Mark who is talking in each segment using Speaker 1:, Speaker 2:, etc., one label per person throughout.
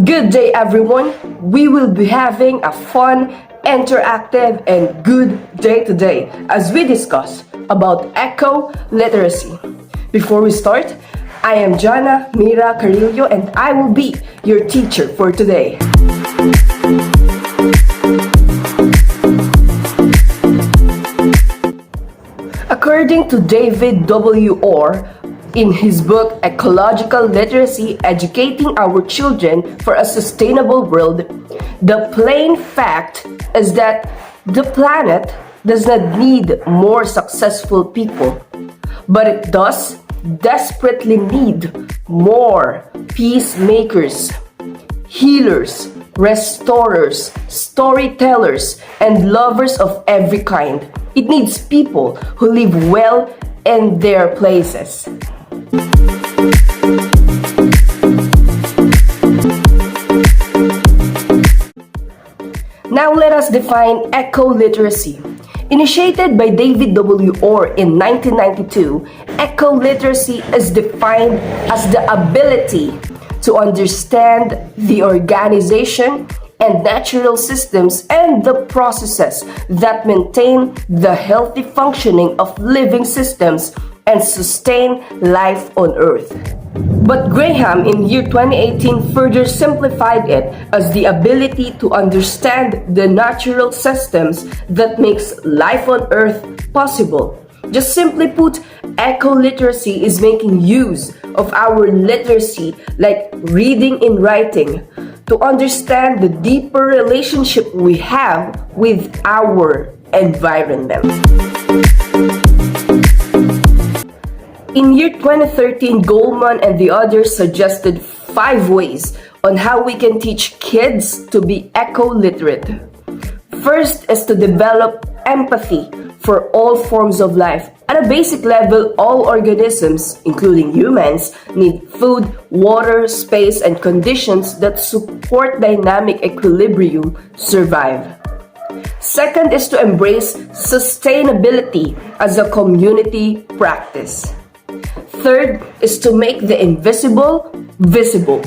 Speaker 1: Good day, everyone. We will be having a fun, interactive, and good day today as we discuss about eco-literacy. Before we start, I am Jana Mira Carillo and I will be your teacher for today. According to David W. Orr, in his book Ecological Literacy, Educating Our Children for a Sustainable World, the plain fact is that the planet does not need more successful people, but it does desperately need more peacemakers, healers, restorers, storytellers, and lovers of every kind. It needs people who live well in their places. Now let us define eco-literacy. Initiated by David W. Orr in 1992, eco-literacy is defined as the ability to understand the organization and natural systems and the processes that maintain the healthy functioning of living systems and sustain life on Earth. But Graham in year 2018 further simplified it as the ability to understand the natural systems that makes life on Earth possible. Just simply put, eco-literacy is making use of our literacy like reading and writing to understand the deeper relationship we have with our environment. In year 2013, Goleman and the others suggested 5 ways on how we can teach kids to be eco-literate. First is to develop empathy for all forms of life. At a basic level, all organisms, including humans, need food, water, space, and conditions that support dynamic equilibrium survive. Second is to embrace sustainability as a community practice. Third is to make the invisible visible.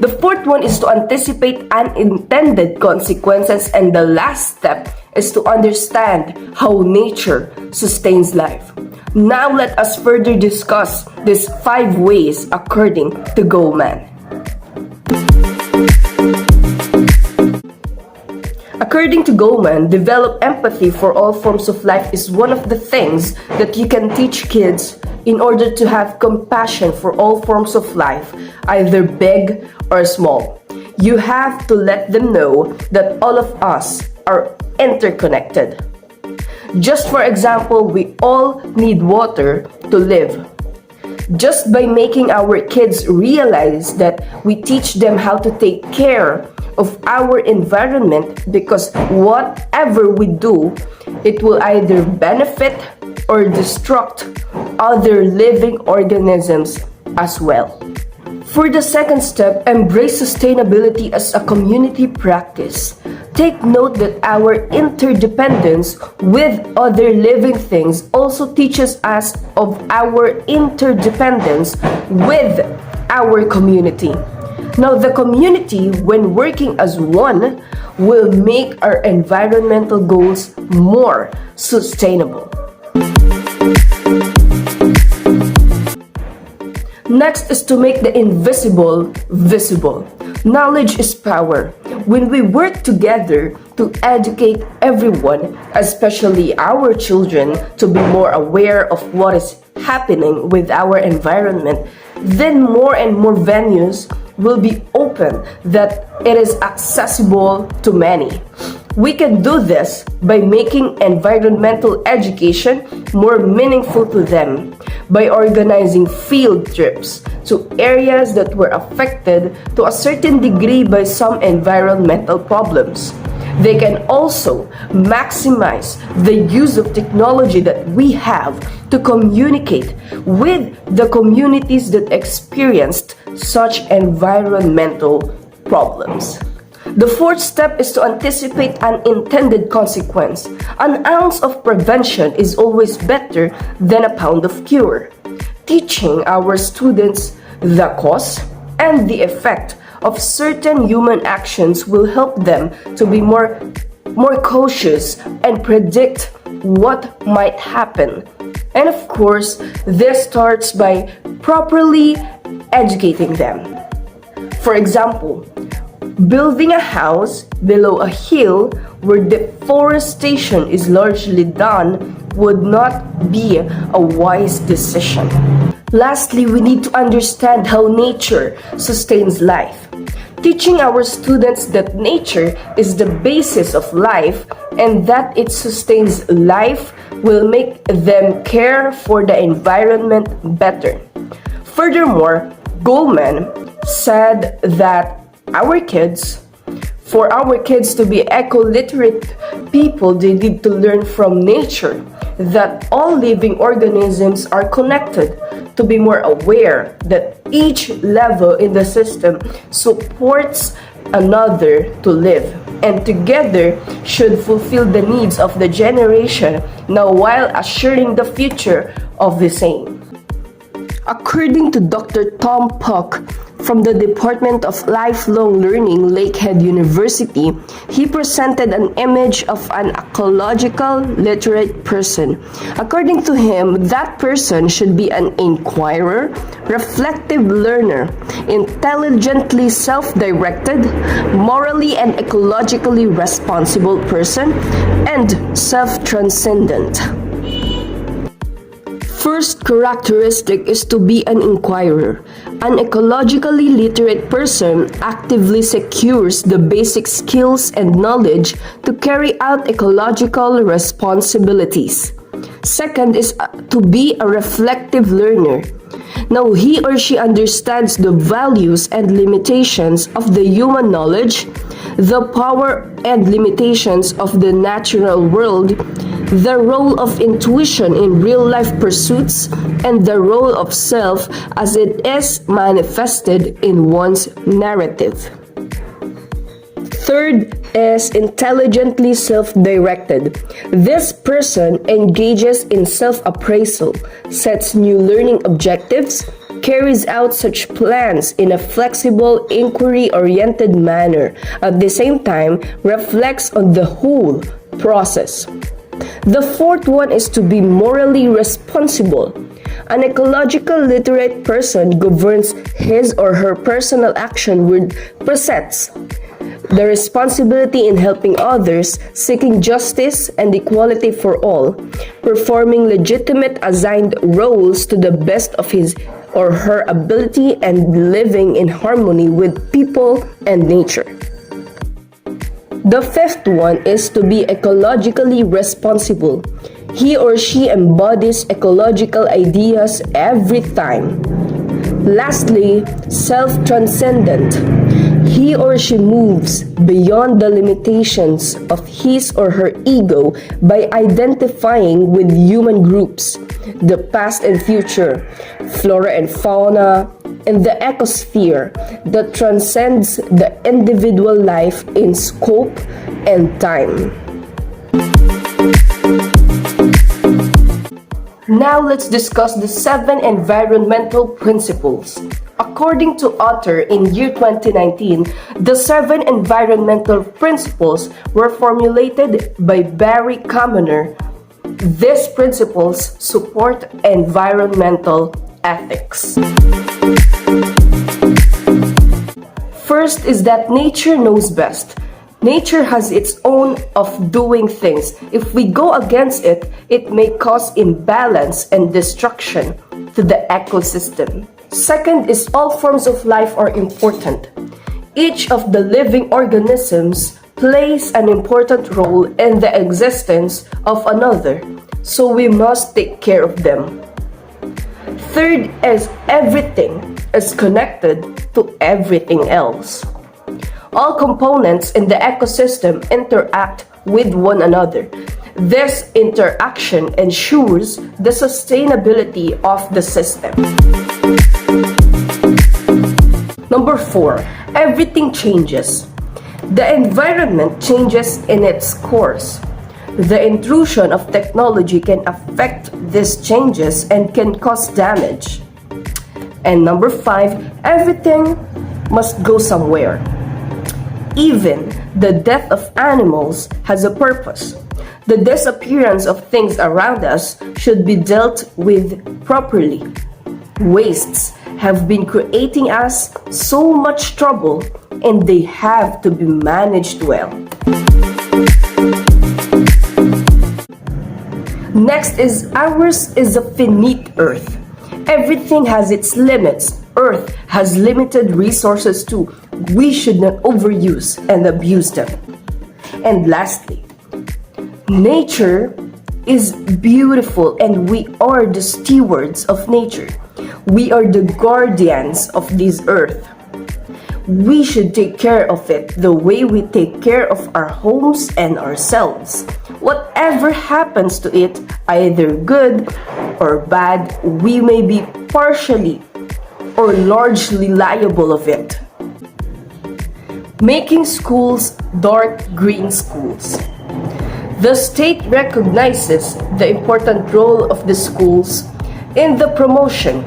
Speaker 1: The fourth one is to anticipate unintended consequences, and the last step is to understand how nature sustains life. Now let us further discuss these 5 ways according to Goleman. According to Goleman, develop empathy for all forms of life is one of the things that you can teach kids in order to have compassion for all forms of life, either big or small. You have to let them know that all of us are interconnected. Just for example, we all need water to live. Just by making our kids realize that we teach them how to take care of our environment, because whatever we do, it will either benefit or destruct other living organisms as well. For the second step, embrace sustainability as a community practice. Take note that our interdependence with other living things also teaches us of our interdependence with our community. Now, the community, when working as one, will make our environmental goals more sustainable. Next is to make the invisible visible. Knowledge is power. When we work together to educate everyone, especially our children, to be more aware of what is happening with our environment, then more and more venues will be open that it is accessible to many. We can do this by making environmental education more meaningful to them, by organizing field trips to areas that were affected to a certain degree by some environmental problems. They can also maximize the use of technology that we have to communicate with the communities that experienced such environmental problems. The fourth step is to anticipate unintended consequence. An ounce of prevention is always better than a pound of cure. Teaching our students the cause, and the effect of certain human actions will help them to be more cautious and predict what might happen. And of course, this starts by properly educating them. For example, building a house below a hill where deforestation is largely done would not be a wise decision. Lastly, we need to understand how nature sustains life. Teaching our students that nature is the basis of life and that it sustains life will make them care for the environment better. Furthermore, Goleman said that for our kids to be eco-literate people, they need to learn from nature that all living organisms are connected, to be more aware that each level in the system supports another to live, and together should fulfill the needs of the generation now while assuring the future of the same. According to Dr. Tom Puck from the Department of Lifelong Learning, Lakehead University, he presented an image of an ecological literate person. According to him, that person should be an inquirer, reflective learner, intelligently self-directed, morally and ecologically responsible person, and self-transcendent. First characteristic is to be an inquirer. An ecologically literate person actively secures the basic skills and knowledge to carry out ecological responsibilities. Second is to be a reflective learner. Now, he or she understands the values and limitations of the human knowledge, the power and limitations of the natural world, the role of intuition in real-life pursuits, and the role of self as it is manifested in one's narrative. Third is intelligently self-directed. This person engages in self-appraisal, sets new learning objectives, carries out such plans in a flexible, inquiry-oriented manner, at the same time reflects on the whole process. The fourth one is to be morally responsible. An ecological literate person governs his or her personal action with precepts, the responsibility in helping others, seeking justice and equality for all, performing legitimate assigned roles to the best of his or her ability, and living in harmony with people and nature. The fifth one is to be ecologically responsible. He or she embodies ecological ideas every time. Lastly, self-transcendent. He or she moves beyond the limitations of his or her ego by identifying with human groups, the past and future, flora and fauna, and the ecosphere that transcends the individual life in scope and time. Now let's discuss the 7 environmental principles. According to Otter in year 2019, the 7 environmental principles were formulated by Barry Commoner. These principles support environmental ethics. First is that nature knows best. Nature has its own of doing things. If we go against it, it may cause imbalance and destruction to the ecosystem. Second is all forms of life are important. Each of the living organisms plays an important role in the existence of another, so we must take care of them. Third is everything is connected to everything else. All components in the ecosystem interact with one another. This interaction ensures the sustainability of the system. Number 4, everything changes. The environment changes in its course. The intrusion of technology can affect these changes and can cause damage. And number 5, everything must go somewhere. Even the death of animals has a purpose. The disappearance of things around us should be dealt with properly. Wastes have been creating us so much trouble, and they have to be managed well. Next is ours is a finite earth. Everything has its limits. Earth has limited resources too. We should not overuse and abuse them. And lastly, nature is beautiful and we are the stewards of nature. We are the guardians of this earth. We should take care of it the way we take care of our homes and ourselves. Whatever happens to it, either good or bad, we may be partially or largely liable of it. Making schools dark green schools. The state recognizes the important role of the schools in the promotion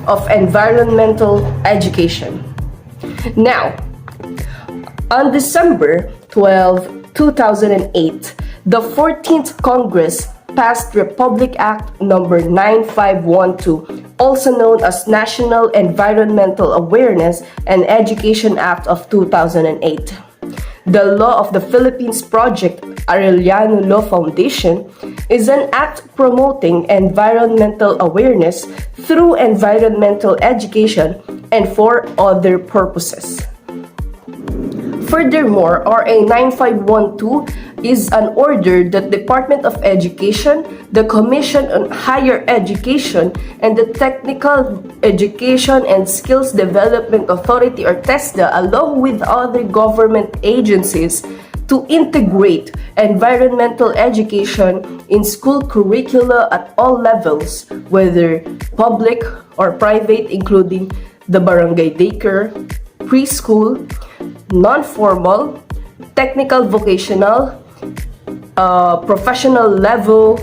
Speaker 1: of environmental education. Now, on December 12, 2008, the 14th Congress passed Republic Act number 9512, also known as National Environmental Awareness and Education Act of 2008. The Law of the Philippines Project Arellano Law Foundation is an act promoting environmental awareness through environmental education and for other purposes. Furthermore, RA 9512 is an order that Department of Education, the Commission on Higher Education, and the Technical Education and Skills Development Authority or TESDA, along with other government agencies, to integrate environmental education in school curricula at all levels, whether public or private, including the barangay daycare, preschool, non-formal, technical vocational, professional level,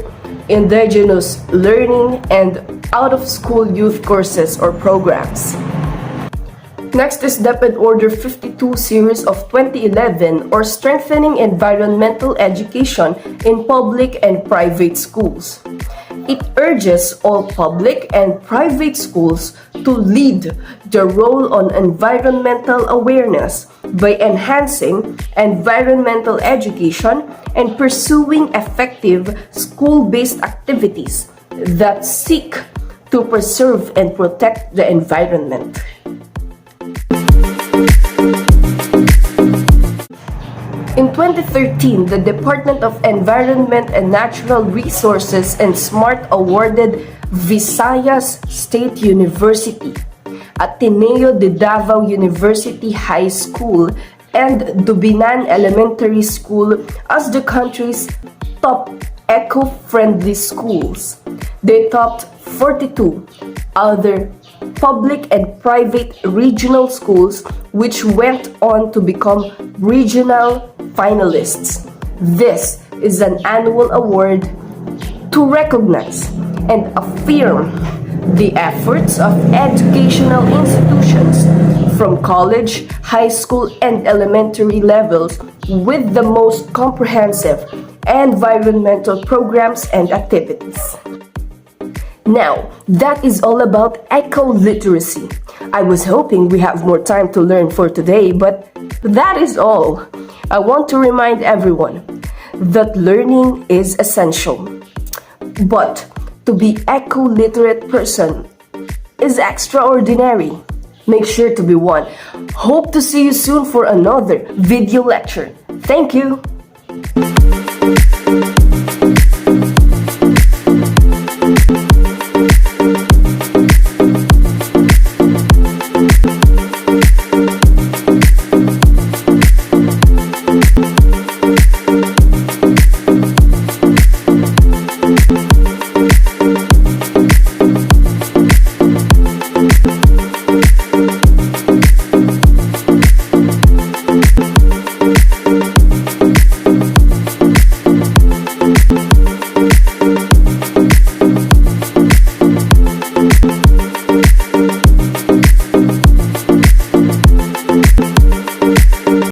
Speaker 1: indigenous learning, and out-of-school youth courses or programs. Next is DepEd Order 52 Series of 2011 or Strengthening Environmental Education in Public and Private Schools. It urges all public and private schools to lead the role on environmental awareness by enhancing environmental education and pursuing effective school-based activities that seek to preserve and protect the environment. In 2013, the Department of Environment and Natural Resources and SMART awarded Visayas State University, Ateneo de Davao University High School, and Dubinan Elementary School as the country's top eco-friendly schools. They topped 42 other public and private regional schools, which went on to become regional finalists. This is an annual award to recognize and affirm the efforts of educational institutions from college, high school, and elementary levels with the most comprehensive environmental programs and activities. Now, that is all about eco-literacy. I was hoping we have more time to learn for today, but that is all. I want to remind everyone that learning is essential. But to be eco-literate person is extraordinary. Make sure to be one. Hope to see you soon for another video lecture. Thank you.